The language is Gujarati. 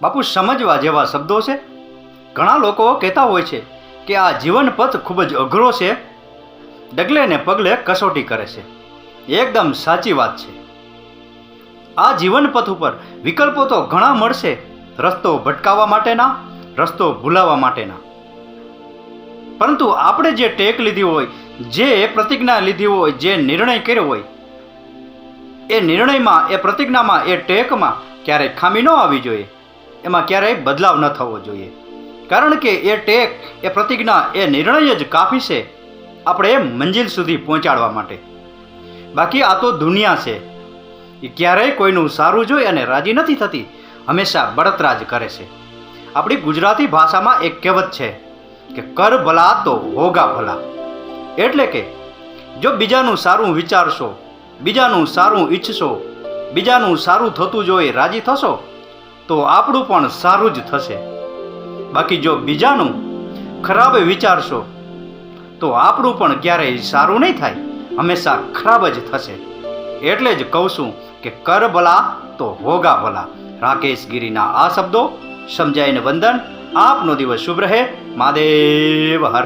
બાપુ સમજવા જેવા શબ્દો છે. ઘણા લોકો કહેતા હોય છે કે આ જીવન પથ ખૂબ જ અઘરો છે, ડગલે ને પગલે કસોટી કરે છે. એકદમ સાચી વાત છે. આ જીવન પથ ઉપર વિકલ્પો તો ઘણા મળશે, રસ્તો ભટકાવવા માટેના, રસ્તો ભૂલાવા માટેના. પરંતુ આપણે જે ટેક લીધી હોય, જે પ્રતિજ્ઞા લીધી હોય, જે નિર્ણય કર્યો હોય, એ નિર્ણયમાં, એ પ્રતિજ્ઞામાં, એ ટેકમાં ક્યારેય ખામી ન આવી જોઈએ, એમાં ક્યારેય બદલાવ ન થવો જોઈએ. કારણ કે એ ટેક, એ પ્રતિજ્ઞા, એ નિર્ણય જ કાફી છે આપણે મંજિલ સુધી પહોંચાડવા માટે. બાકી આ તો દુનિયા છે, એ ક્યારેય કોઈનું સારું જોઈ અને રાજી નથી થતી, હંમેશા બળતરા જ કરે છે. આપણી ગુજરાતી ભાષામાં એક કહેવત છે કે કર ભલા તો હોગા ભલા. એટલે કે જો બીજાનું સારું વિચારશો, બીજાનું સારું ઈચ્છશો, બીજાનું સારું થતું જોઈ રાજી થશો તો આપણું પણ સારું જ થશે. બાકી જો બીજાનું ખરાબ વિચારશો તો આપણું પણ ક્યારેય સારું નહીં થાય, હંમેશા ખરાબ જ થશે. એટલે જ કહું છું કે કર ભલા તો હોગા ભલા. રાકેશ ગીરીના આ શબ્દો સમજાઈને વંદન. આપનો દિવસ શુભ રહે. મહાદેવ હર.